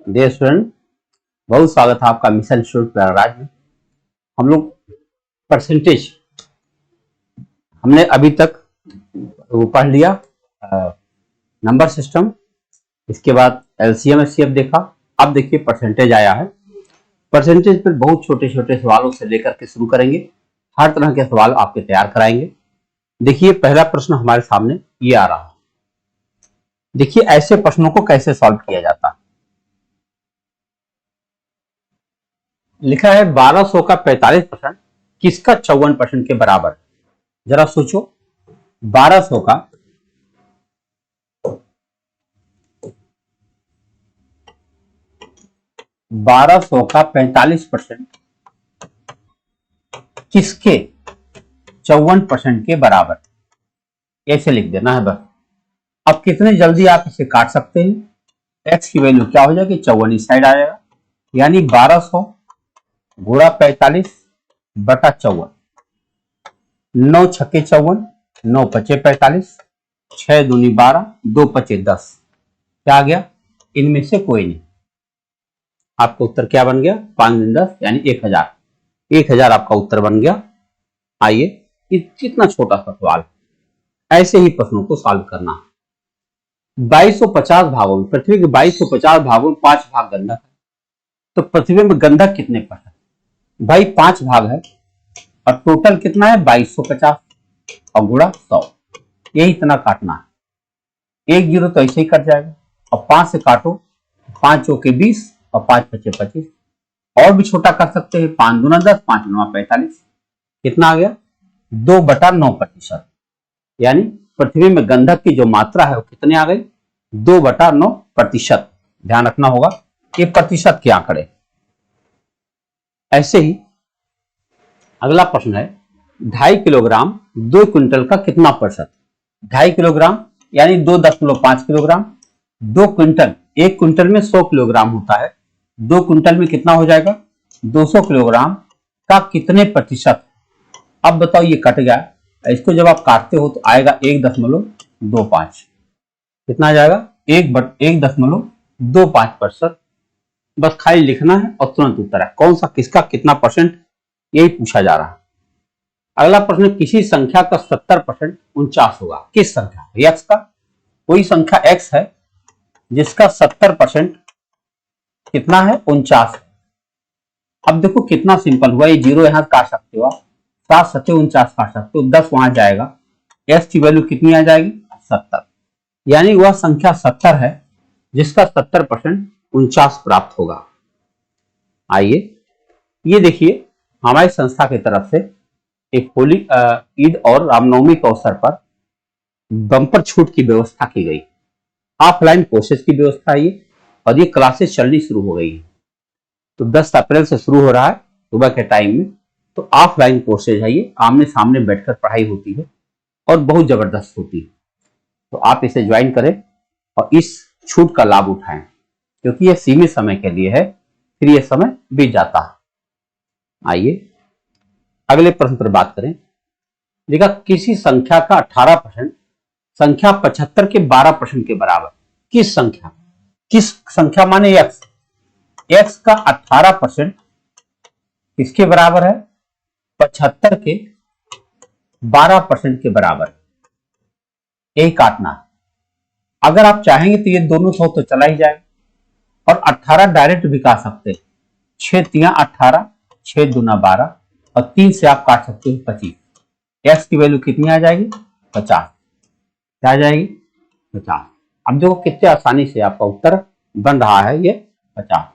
Dear student, बहुत स्वागत है आपका मिशन इंस्टीट्यूट प्रयागराज में। हम लोग परसेंटेज हमने अभी तक वो पढ़ लिया, नंबर सिस्टम, इसके बाद एलसीएम एचसीएफ देखा। अब देखिए परसेंटेज आया है। परसेंटेज पर बहुत छोटे छोटे सवालों से लेकर के शुरू करेंगे। हर तरह के सवाल आपके तैयार कराएंगे। देखिए पहला प्रश्न हमारे सामने ये आ रहा है। देखिए ऐसे प्रश्नों को कैसे सॉल्व किया जाता है। लिखा है 1200 का 45% किसका 54% के बराबर। जरा सोचो, 1200 का 45% किसके 54% के बराबर, ऐसे लिख देना है बस। अब कितने जल्दी आप इसे काट सकते हैं। x की वैल्यू क्या हो जाएगी, 54 इस साइड आ जाएगा, यानी 1200 गुणा 45 बटा 54, 9 छक्के 54, 9 पचे 45, 6 दूनी 12, 2 पचे 10, क्या आ गया, इनमें से कोई नहीं। आपका उत्तर क्या बन गया, 5 दूनी 10 यानी 1000। 1000 आपका उत्तर बन गया। आइए, इतना छोटा सा सवाल, ऐसे ही प्रश्नों को सॉल्व करना है। 2250 भागों में, पृथ्वी के 2250 भागों में 5 भाग गंधक है, तो पृथ्वी में गंधक कितने परसेंट, भाई 5 भाग है और टोटल कितना है 2250 और गुणा 100, यही इतना काटना है। 1 जीरो तो ऐसे ही कट जाएगा और 5 से काटो, 5 चौके 20 और 5 पचे 25, और भी छोटा कर सकते हैं, 5 दूना 10, 5 नवा 45, कितना आ गया 2/9%, यानी पृथ्वी में गंधक की जो मात्रा है वो कितने आ गई, 2/9%। ध्यान रखना होगा कि प्रतिशत के आंकड़े। ऐसे ही अगला प्रश्न है, 2.5 किलोग्राम 2 क्विंटल का कितना प्रतिशत। 2.5 किलोग्राम यानी 2.5 किलोग्राम। 2 क्विंटल, 1 क्विंटल में 100 किलोग्राम होता है, 2 क्विंटल में कितना हो जाएगा 200 किलोग्राम का कितने प्रतिशत। अब बताओ, ये कट गया, इसको जब आप काटते हो तो आएगा 1.25, कितना आ जाएगा 1.25%। बस खाली लिखना है और तुरंत उत्तर है, कौन सा किसका कितना परसेंट, यही पूछा जा रहा है। अगला प्रश्न, किसी संख्या का 70% 49 होगा, किस संख्या, x का, कोई संख्या x है जिसका 70% कितना है 49 है। अब देखो कितना सिंपल हुआ, ये जीरो यहां काट सकते हो आप, 7 सत्ते 49 काट सकते हो, 10 वहां जाएगा, x की वैल्यू कितनी आ जाएगी 70, यानी वह संख्या 70 है जिसका 70% 49 प्राप्त होगा। आइए, ये देखिए हमारी संस्था की तरफ से एक होली ईद और रामनवमी के अवसर पर बम्पर छूट की व्यवस्था की गई। ऑफलाइन कोर्सेज की व्यवस्था है ये, और ये क्लासेस चलनी शुरू हो गई है। तो 10 अप्रैल से शुरू हो रहा है सुबह के टाइम में। तो ऑफलाइन कोर्सेज है ये, आमने सामने बैठकर पढ़ाई होती है और बहुत जबरदस्त होती है। तो आप इसे ज्वाइन करें और इस छूट का लाभ उठाएं, क्योंकि यह सीमित समय के लिए है, फिर यह समय बीत जाता है। आइए अगले प्रश्न पर बात करें। देखा, किसी संख्या का 18% संख्या 75 के 12% के बराबर, किस संख्या, किस संख्या माने x, x का 18% किसके बराबर है 75 के 12% के बराबर, यही काटना है। अगर आप चाहेंगे तो ये दोनों 100 तो चला ही जाएगा, और 18 डायरेक्ट भी काट सकते हैं, 6 तिया 18, 6 दूना 12 और 3 से आप काट सकते हो 25, x की वैल्यू कितनी आ जाएगी 50, क्या आ जाएगी 50। अब देखो कितने आसानी से आपका उत्तर बन रहा है, ये 50।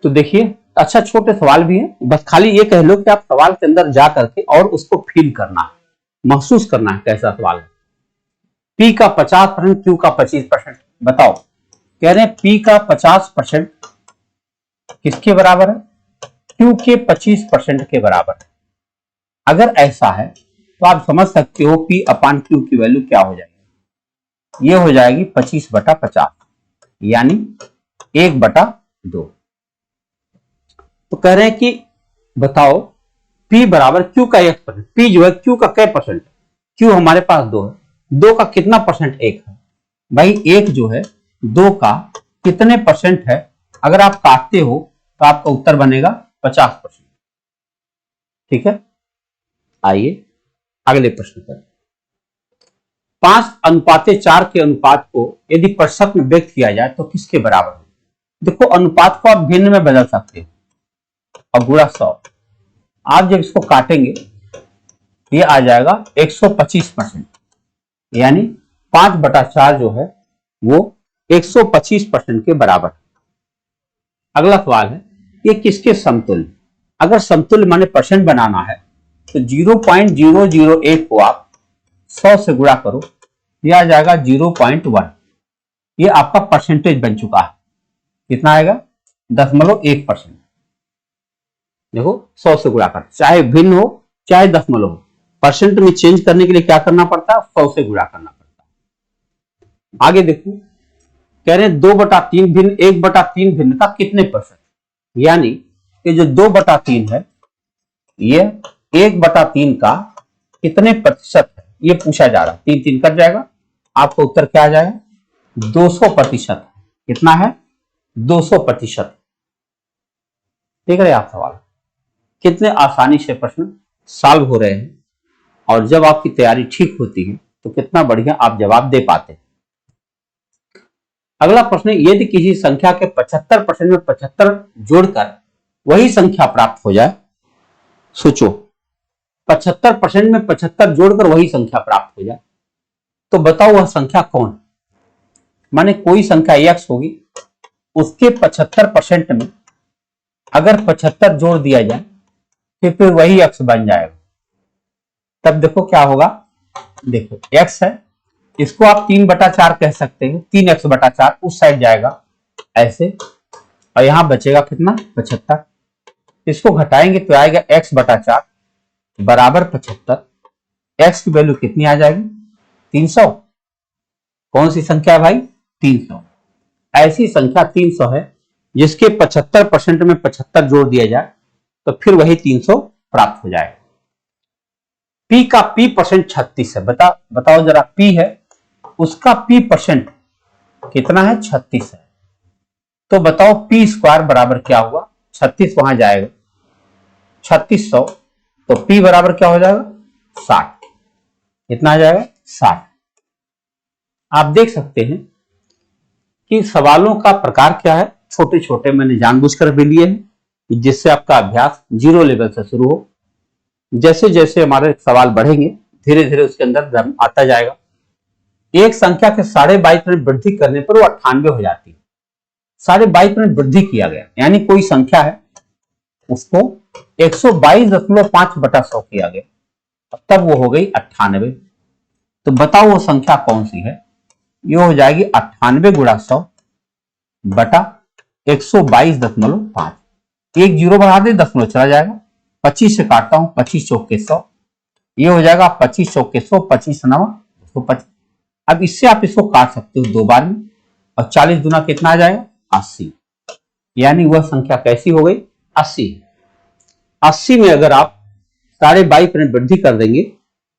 तो देखिए, अच्छा छोटे सवाल भी हैं, बस खाली ये कह लो कि आप सवाल के अंदर जा करके और उसको फील करना है, महसूस करना है कैसा सवाल है। P का 50%, Q का 25%, बताओ, कह रहे हैं P का 50% किसके बराबर है, Q के 25% के बराबर है। अगर ऐसा है तो आप समझ सकते हो P अपान Q की वैल्यू क्या हो जाएगी, ये हो जाएगी 25/50, यानी 1/2। तो कह रहे हैं कि बताओ P बराबर Q का 1%, P जो है Q का कै परसेंट, Q हमारे पास 2 है, 2 का कितना परसेंट 1 है, भाई एक जो है 2 का कितने परसेंट है, अगर आप काटते हो तो आपका उत्तर बनेगा 50%। ठीक है, आइए अगले प्रश्न पर। 5:4 के अनुपात को यदि प्रतिशत में व्यक्त किया जाए तो किसके बराबर है? देखो, अनुपात को आप भिन्न में बदल सकते हो और गुणा 100। आप जब इसको काटेंगे ये आ जाएगा 125%, यानी 5/4 जो है वो 125% के बराबर। अगला सवाल है, ये किसके समतुल्य? अगर समतुल्य माने परसेंट बनाना है तो 0.001 को आप 100 से गुणा करो, यह आ जाएगा 0.1। ये आपका परसेंटेज बन चुका है। कितना आएगा? 0.1%। देखो 100 से गुणा कर, चाहे भिन्न हो चाहे दशमलव हो, परसेंट में चेंज करने के लिए क्या करना पड़ता है? 100 से गुणा करना पड़ता है। आगे देखो, कह रहे हैं 2/3 भिन्न 1/3 भिन्नता कितने परसेंट, यानी ये जो 2/3 है ये 1/3 का कितने प्रतिशत है ये पूछा जा रहा है। 3 3 कट जाएगा, आपका उत्तर क्या आ जाएगा? 200%। कितना है? 200%। देख रहे हैं आप सवाल कितने आसानी से प्रश्न सॉल्व हो रहे हैं, और जब आपकी तैयारी ठीक होती है तो कितना बढ़िया आप जवाब दे पाते हैं। अगला प्रश्न है, यदि किसी संख्या के 75% में 75 जोड़कर वही संख्या प्राप्त हो जाए, सोचो 75% में 75 जोड़कर वही संख्या प्राप्त हो जाए, तो बताओ वह संख्या कौन? माने कोई संख्या x होगी, उसके 75% में अगर 75 जोड़ दिया जाए तो फिर वही x बन जाएगा। तब देखो क्या होगा, देखो x है, इसको आप 3/4 कह सकते हैं, 3x/4 उस साइड जाएगा ऐसे, और यहां बचेगा कितना? 75। इसको घटाएंगे तो आएगा x/4 बराबर 75। x की वैल्यू कितनी आ जाएगी? 300। कौन सी संख्या है भाई? 300। ऐसी संख्या 300 है जिसके 75% में 75 जोड़ दिया जाए तो फिर वही 300 प्राप्त हो जाएगा। p का p परसेंट 36 है। बताओ जरा, p है उसका p परसेंट कितना है? 36 है। तो बताओ p स्क्वायर बराबर क्या हुआ? 36 वहां जाएगा 3600, तो p बराबर क्या हो जाएगा? 60। कितना आ जाएगा? 60। आप देख सकते हैं कि सवालों का प्रकार क्या है, छोटे छोटे मैंने जानबूझकर भी लिए हैं जिससे आपका अभ्यास 0 लेवल से शुरू हो। जैसे जैसे हमारे सवाल बढ़ेंगे धीरे धीरे उसके अंदर धर्म आता जाएगा। एक संख्या के 22.5 में वृद्धि करने पर वो 98 हो जाती है। 22.5 में वृद्धि किया गया, यानी कोई संख्या है उसको 122.5/100 किया गया, तब वो हो गई 98। तो बताओ वो संख्या कौन सी है? ये हो जाएगी 98 गुणा 100 बटा 122.5। एक जीरो बढ़ा दे, दशमलव चला जाएगा। 25 से काटता हूं, 25 चौके 100, ये हो जाएगा 25 चौके 100, 25 9 125। अब इससे आप इसको काट सकते हो 2 बार में, और 40 गुना कितना आ जाएगा? 80। यानी वह संख्या कैसी हो गई? 80। 80 में अगर आप 22.5 में वृद्धि कर देंगे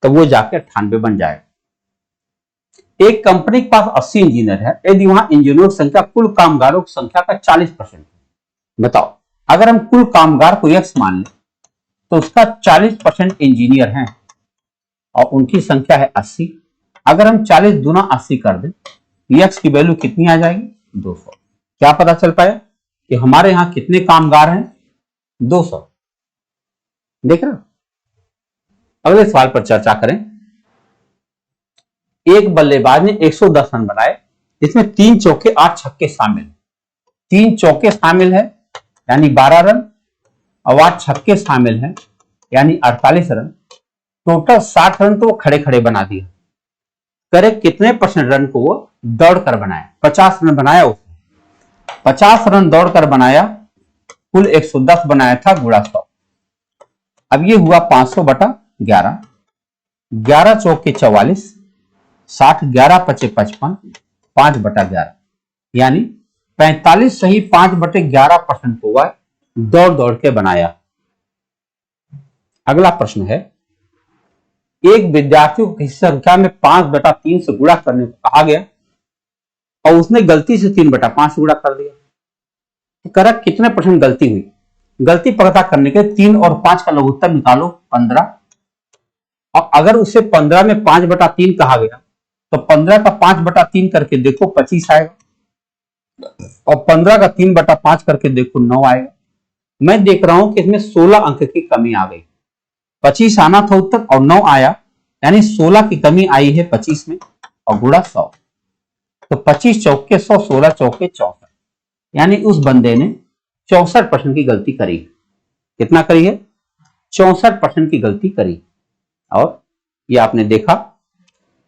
तो वो जाकर 98 बन जाएगा। एक कंपनी के पास 80 इंजीनियर है, यदि वहां इंजीनियरों की संख्या कुल कामगारों की संख्या का 40%, बताओ अगर हम कुल कामगार को x मान लें तो उसका 40% इंजीनियर हैं और उनकी संख्या है 80। अगर हम 40 गुना 80 कर दें, x की वैल्यू कितनी आ जाएगी? 200। क्या पता चल पाया कि हमारे यहां कितने कामगार हैं? 200। देख रहे हो? अगले सवाल पर चर्चा करें। एक बल्लेबाज ने 110 रन बनाए, इसमें 3 चौके 8 छक्के शामिल। 3 चौके शामिल है यानी 12 रन, और 8 छक्के शामिल हैं यानी 48 रन। टोटल 60 रन तो वो खड़े खड़े बना दिए। करे कितने परसेंट रन को वो दौड़ कर बनाया? 50 रन बनाया उसने, 50 रन दौड़ कर बनाया, कुल 110 बनाया था गुणा 100। अब ये हुआ 500/11, 11 चौके 44, 60, 11 पचे 55, 5/11, यानी 45 सही 5/11% हुआ दौड़ दौड़ के बनाया। अगला प्रश्न है, एक विद्यार्थी को किसी संख्या में 5/3 से गुणा करने को कहा गया, और उसने गलती से 3/5 गुणा कर दिया, तो करा कितने परसेंट गलती हुई। गलती पता करने के 3 और 5 का लघुत्तम निकालो 15, और अगर उसे 15 में 5/3 कहा गया तो 15 का 5/3 करके देखो 25 आएगा, और 15 का 3/5 करके देखो 9 आएगा। मैं देख रहा हूं कि इसमें 16 अंक की कमी आ गई। 25 आना था उत्तर और 9 आया, यानी 16 की कमी आई है 25 में, और गुणा 100, तो 25 चौके 100, 16 चौके 64, यानी उस बंदे ने 64% की गलती करी। कितना करी है? 64% की गलती करी। और ये आपने देखा,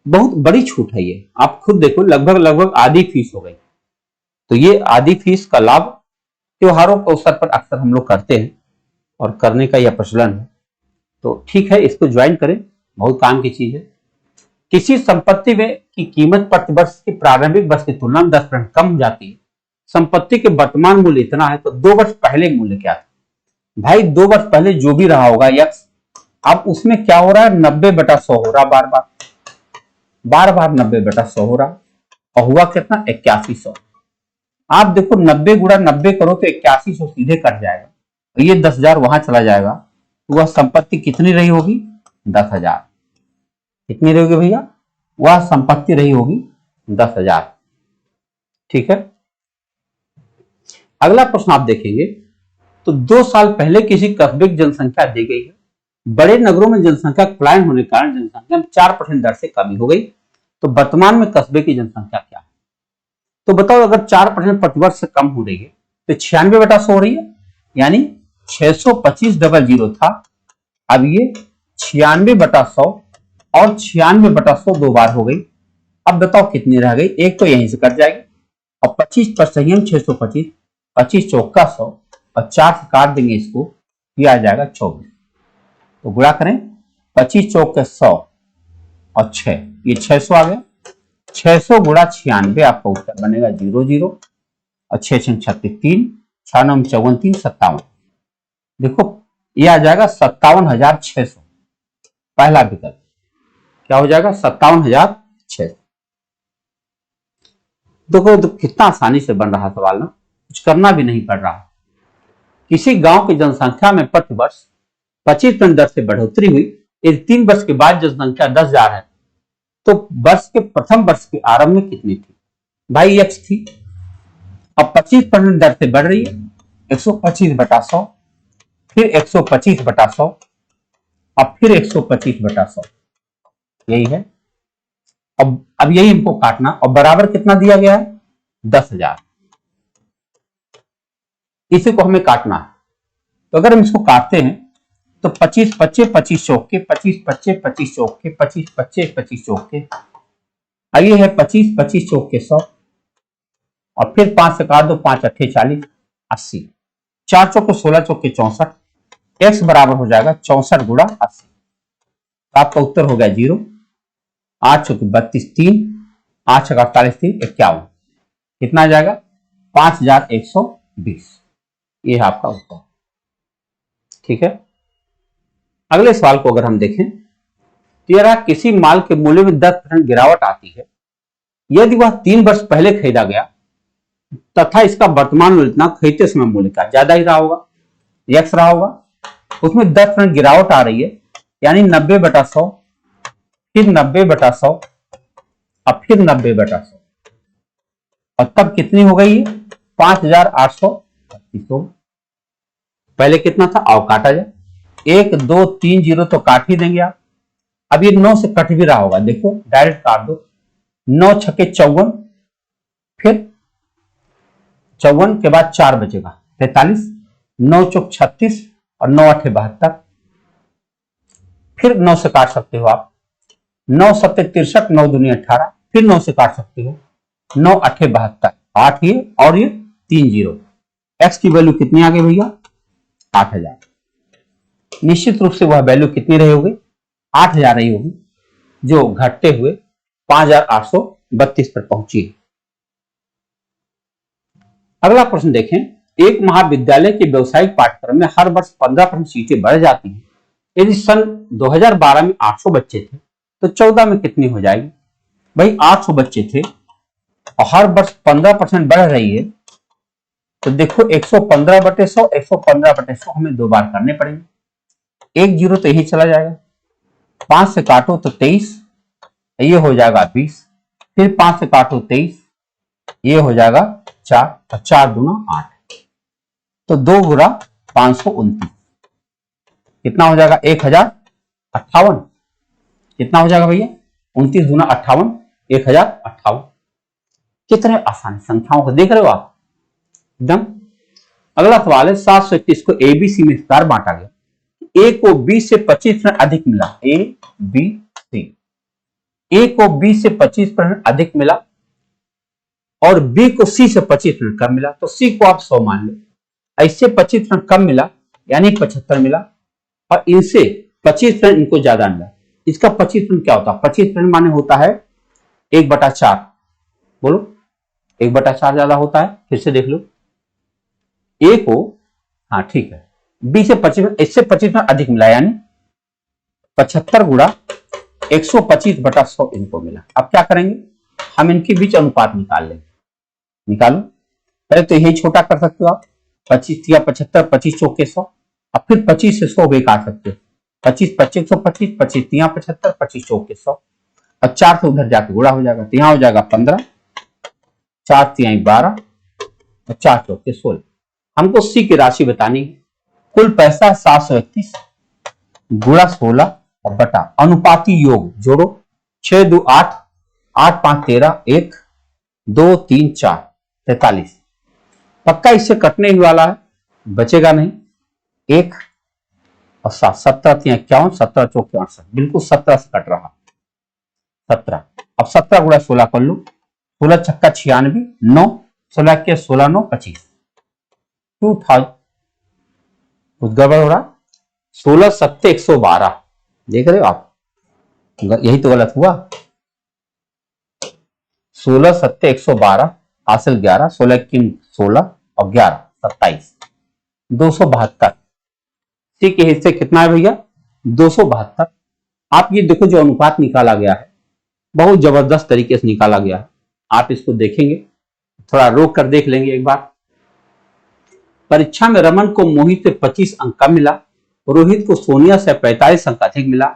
बहुत बड़ी छूट है ये, आप खुद देखो, लगभग आधी फीस हो गई। तो ये आधी फीस का लाभ त्योहारों के अवसर पर अक्सर हम लोग करते हैं, और करने का यह प्रचलन है। तो ठीक है, इसको ज्वाइन करें, बहुत काम की चीज है। किसी संपत्ति में की कीमत प्रति वर्ष की प्रारंभिक वर्ष की तुलना में 10% कम जाती है। संपत्ति के वर्तमान मूल्य इतना है, तो 2 वर्ष पहले मूल्य क्या था? भाई 2 वर्ष पहले जो भी रहा होगा यक्स, अब उसमें क्या हो रहा है? 90/100 हो रहा, बार बार 90/100 हो रहा, और हुआ कितना? 8100। आप देखो 90 गुणा 90 करो तो 8100 सीधे कट जाएगा, तो ये 10,000 वहां चला जाएगा, तो वह संपत्ति कितनी रही होगी? 10,000। कितनी रहोगी भैया? वह संपत्ति रही होगी 10,000। ठीक है, अगला प्रश्न आप देखेंगे तो 2 साल पहले किसी कस्बे की जनसंख्या दी गई है। बड़े नगरों में जनसंख्या पलायन होने के कारण जनसंख्या में 4% दर से कमी हो गई, तो वर्तमान में कस्बे की जनसंख्या क्या है? तो बताओ, अगर 4% प्रतिवर्ष से कम हो रही है तो 96/100 हो रही है, यानी 625,000 था, अब ये 96/100 और 96/100 2 बार हो गई। अब बताओ कितनी रह गई? एक तो यहीं से कट जाएगी, और 25 पर संयम 625, 25 चौका 100, और 4 से काट देंगे इसको, ये आ जाएगा 24। तो गुणा करें, 25 चौके 100 और 6, ये 600 आ गया। 600 गुणा 96, आपका उत्तर बनेगा 00, और 6 6 36 3, 6 9 54 3, 57। देखो ये आ जाएगा 57,600। पहला विकल्प क्या हो जाएगा? 57,600। देखो तो कितना आसानी से बन रहा सवाल ना, कुछ करना भी नहीं पड़ रहा। किसी गांव की जनसंख्या में प्रति वर्ष 25% दर से बढ़ोतरी हुई। यदि 3 वर्ष के बाद जनसंख्या 10,000 है, तो वर्ष के प्रथम वर्ष के आरंभ में कितनी थी? भाई x थी, अब 25% दर से बढ़ रही है, 125/100, फिर 125/100, अब फिर 125/100, यही है। अब यही हमको काटना, और बराबर कितना दिया गया है? 10,000। इसी को हमें काटना है। तो अगर हम इसको काटते हैं तो 25 25 25 चौके, 25 25 25 चौके, 25 25 25 चौके, आइए है 25 25 चौके 100, और फिर 5 से काट दो, 5 8 40, 80, 4 चौके 16 चौके 64, x बराबर हो जाएगा 64 गुणा 80। आपका उत्तर हो गया 0, 8 चौके 32 3, 8 छक्का 48 3, 51। कितना आ जाएगा? 5,120। ये है आपका उत्तर। ठीक है, अगले सवाल को अगर हम देखें तो यार किसी माल के मूल्य में 10% गिरावट आती है, यदि वह 3 वर्ष पहले खरीदा गया तथा इसका वर्तमान मूल्य इतना, खरीदते समय मूल्य का ज्यादा ही रहा होगा, यक्स रहा होगा, उसमें 10% गिरावट आ रही है, यानी 90/100, फिर 90/100, अब फिर 90/100, और तब कितनी हो गई? 5,825। पहले कितना था? आओ काटा जाए, 1 2 3 0 तो काट ही देंगे आप। अब ये 9 से कट भी रहा होगा, देखो डायरेक्ट काट दो, 9 छक्के 54, फिर 54 के बाद 4 बचेगा 43, 9 चौक 36, और 9 8 72, फिर 9 से काट सकते हो आप, 9 7 63, 9 दूनी 18, फिर 9 से काट सकते हो, 9 8 72, 8 ये और ये 3 0। एक्स की वैल्यू कितनी आ गई भैया? 8,000। निश्चित रूप से वह वैल्यू कितनी रही होगी? 8,000 रही होगी, जो घटते हुए 5,832 पर पहुंची। अगला प्रश्न देखें, एक महाविद्यालय के व्यवसायिक पाठ्यक्रम में हर वर्ष 15% सीटें बढ़ जाती हैं। यदि सन 2012 में 800 बच्चे थे तो 14 में कितनी हो जाएगी? भाई 800 बच्चे थे और हर वर्ष 15% बढ़ रही है, तो देखो 115/100, 115/100 हमें 2 बार करने पड़ेंगे। 1 जीरो तो यही चला जाएगा, 5 से काटो तो 23, ये हो जाएगा 20, फिर 5 से काटो 23, ये हो जाएगा 4, और 4 दूना 8, तो 2 गुना 529 कितना हो जाएगा? 1058। कितना हो जाएगा भैया? 29 दूना 58, 1058। कितने आसान संख्याओं को देख रहे हो आप एकदम। अगला सवाल है 731 को एबीसी में इस प्रकार बांटा गया। ए को बी से 25% अधिक मिला, ए बी सी, ए को बी से 25% अधिक मिला और बी को सी से 25% कम मिला, तो सी को आप 100 मान लो। ऐसे 25% कम मिला यानी 75 मिला, और इनसे 25% इनको ज्यादा मिला। इसका 25% क्या होता है? 25% माने होता है 1/4। बोलो 1/4 ज्यादा होता है। फिर से देख लो, ए को, हाँ ठीक है, बी से 25, इससे 25% अधिक मिला यानी 75 गुणा 125/100 इनको मिला। अब क्या करेंगे? हम इनके बीच अनुपात निकाल लेंगे। निकालो, पहले तो यही छोटा कर सकते हो आप, 25 या 75, 25 चौके 100, अब फिर 25 से 100 भी काट सकते हो, 25 25 125, 25 या 75, 25 चौके 100। अब 4 से उधर जाके गुणा हो जाएगा, तो यहां हो जाएगा 15, 4 तिहाई 12 और 4 चौके 16। हमको सी की राशि बतानी है। कुल पैसा 731 गुणा 16 और बटा अनुपाती योग जोड़ो, 6 2 8, 8 5 13, 1 2 3 4 43। पक्का इससे कटने ही वाला है, बचेगा नहीं। 1 और 7, 17 3 51, 17 चौके 68, बिल्कुल 17 से कट रहा, 17। अब 17 गुणा 16 कर लो, 16 छक्का 96, 9 16 के 16 9 25, 2000। कुछ गड़बड़ हो रहा, 16 7 112, देख रहे हो आप, यही तो गलत हुआ। 16 7 112 हासिल 11, 16 की 16 और 11 27, 272। सी के हिस्से कितना है भैया? 272। आप ये देखो जो अनुपात निकाला गया है बहुत जबरदस्त तरीके से निकाला गया है। आप इसको देखेंगे, थोड़ा रोक कर देख लेंगे एक बार। परीक्षा में रमन को मोहित से 25 अंक कम मिला, रोहित को सोनिया से 45 अंक अधिक मिला,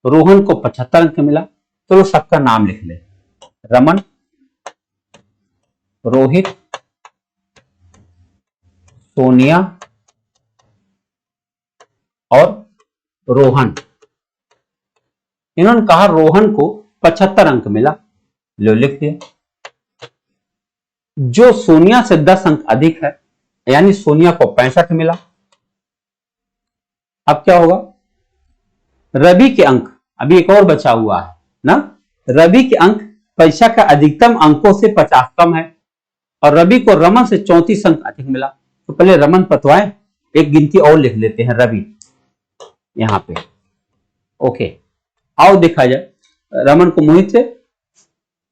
रोहन को 75 अंक मिला। तो सबका नाम लिख ले, रमन, रोहित, सोनिया और रोहन। इन्होंने कहा रोहन को 75 अंक मिला, लो लिख दिया। जो सोनिया से 10 अंक अधिक है यानी सोनिया को 65 मिला। अब क्या होगा? रवि के अंक, अभी एक और बचा हुआ है ना, रवि के अंक परीक्षा का अधिकतम अंकों से 50 कम है और रवि को रमन से 34 अंक अधिक मिला। तो पहले रमन पतवाएं, एक गिनती और लिख लेते हैं, रवि यहां पे। ओके, आओ देखा जाए, रमन को मोहित से,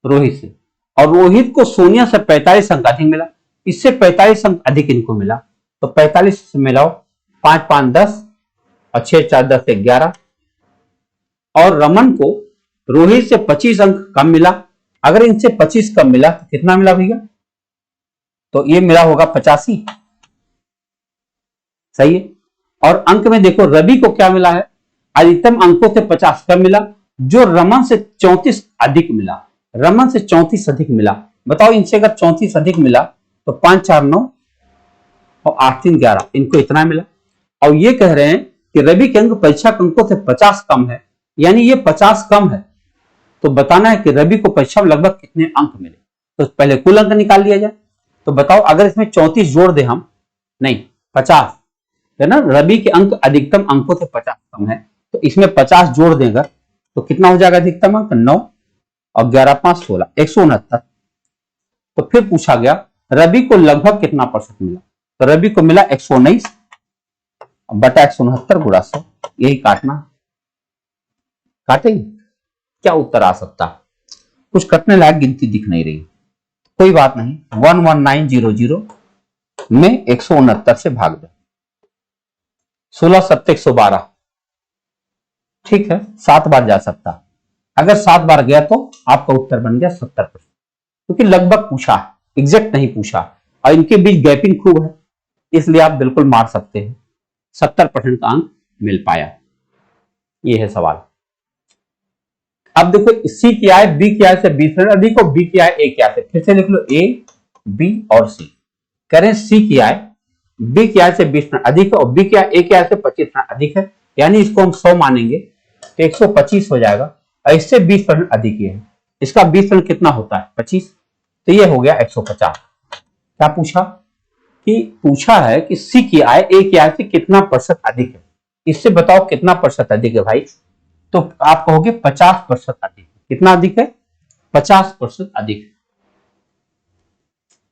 रोहित से, और रोहित को सोनिया से 45 अंक अधिक मिला, इससे 45 अंक अधिक इनको मिला। तो 45 से मिलाओ, 5 5 10 और 6 4 10 11। और रमन को रोहित से 25 अंक कम मिला। अगर इनसे 25 कम मिला तो कितना मिला भैया? तो ये मिला होगा 85, सही है। और अंक में देखो रवि को क्या मिला है? अधिकतम अंकों से 50 कम मिला, जो रमन से 34 अधिक मिला। रमन से 34 अधिक मिला। बताओ इनसे अगर 34 अधिक मिला तो 5 4 9 और 8 3 11, इनको इतना मिला। और ये कह रहे हैं कि रवि के अंक परीक्षा के अंकों से 50 कम है, यानी ये 50 कम है। तो बताना है कि रवि को परीक्षा में लगभग कितने अंक मिले। तो पहले कुल अंक निकाल लिया जाए। तो बताओ अगर इसमें 34 जोड़ दे हम, नहीं 50 है ना, रवि के अंक अधिकतम अंकों से 50 कम है, तो इसमें 50 जोड़ देगा तो कितना हो जाएगा अधिकतम अंक? 9 और 11 5 16, 169। तो फिर पूछा गया रवि को लगभग कितना % मिला? तो रवि को मिला 119 बटा 169 गुणा 100। यही काटना, काटेंगे क्या उत्तर आ सकता? कुछ कटने लायक गिनती दिख नहीं रही, कोई बात नहीं। 11900 में 169 से भाग दो, 16 7 112, ठीक है, 7 बार जा सकता। अगर 7 बार गया तो आपका उत्तर बन गया 70%। क्योंकि लगभग पूछा है, एग्जैक्ट नहीं पूछा, और इनके बीच गैपिंग खूब है, इसलिए आप बिल्कुल मार सकते हैं। 70% का अंक मिल पाया। ये है सवाल। अब देखो सी क्या है, बी क्या है से 20% अधिक, और बी क्या है, ए क्या है। फिर से लिख लो, ए बी और सी। कह रहे हैं सी क्या है, बी क्या है से 20% अधिक है, और बी क्या है, ए क्या है से 25% अधिक है, यानी इसको हम 100 मानेंगे तो 125 हो जाएगा, और इससे 20% अधिक है। इसका 20% कितना होता है, 25, तो ये हो गया 150। क्या पूछा कि पूछा है कि सी की आय ए की आय से कितना प्रतिशत अधिक है। इससे बताओ कितना प्रतिशत अधिक है भाई, तो आप कहोगे 50% अधिक। कितना अधिक है, 50% अधिक है।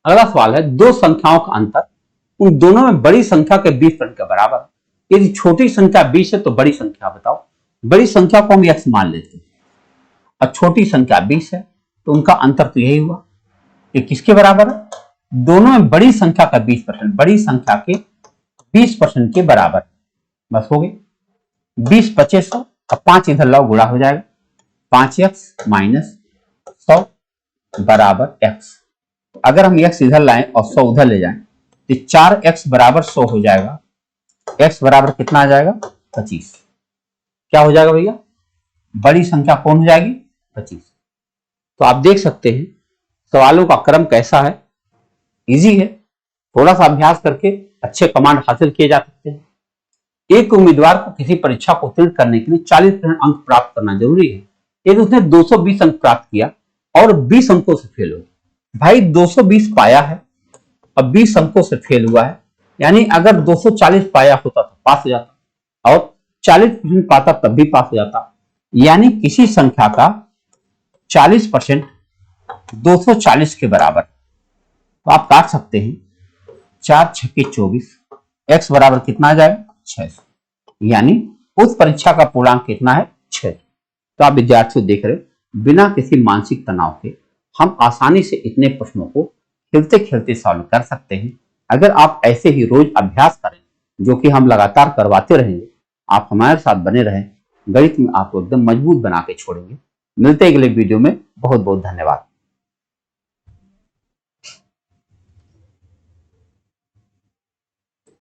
अगला सवाल है, दो संख्याओं का अंतर उन दोनों में बड़ी संख्या के 20% के बराबर है। यदि छोटी संख्या 20 है तो बड़ी संख्या बताओ। बड़ी संख्या को हम x मान लेते हैं और छोटी संख्या 20 है, तो उनका अंतर तो यही हुआ। ये किसके बराबर है, दोनों में बड़ी संख्या का 20%, बड़ी संख्या के 20% के बराबर। बस हो गए, 20 2500 और 5 इधर लाओ, गुणा हो जाएगा, 5x माइनस 100 बराबर x। अगर हम x इधर लाएं और 100 उधर ले जाएं तो 4x बराबर 100 हो जाएगा। x बराबर कितना आ जाएगा, 25। क्या हो जाएगा भैया, बड़ी संख्या कौन हो जाएगी, 25। तो आप देख सकते हैं सवालों का क्रम कैसा है, इजी है। थोड़ा सा अभ्यास करके अच्छे कमांड हासिल किए जा सकते हैं। एक उम्मीदवार को किसी परीक्षा को उत्तीर्ण करने के लिए 40% अंक प्राप्त करना जरूरी है। यदि उसने 220 अंक प्राप्त किया और 20 अंकों से फेल हो, भाई 220 पाया है और 20 अंकों से फेल हुआ है, यानी अगर 240 पाया होता तो पास हो जाता, और 40% पाता तब भी पास हो जाता। यानी किसी संख्या का 40% 240 के बराबर। तो आप काट सकते हैं, 4 छक्के 24, x बराबर कितना आ जाएगा, 600। यानी उस परीक्षा का पूर्णांक कितना है, 600। तो आप विद्यार्थियों देख रहे, बिना किसी मानसिक तनाव के हम आसानी से इतने प्रश्नों को खेलते खेलते सॉल्व कर सकते हैं। अगर आप ऐसे ही रोज अभ्यास करें, जो कि हम लगातार करवाते रहेंगे, आप हमारे साथ बने रहें, गणित में आपको एकदम मजबूत बना के छोड़ेंगे। मिलते हैं अगले वीडियो में। बहुत बहुत धन्यवाद।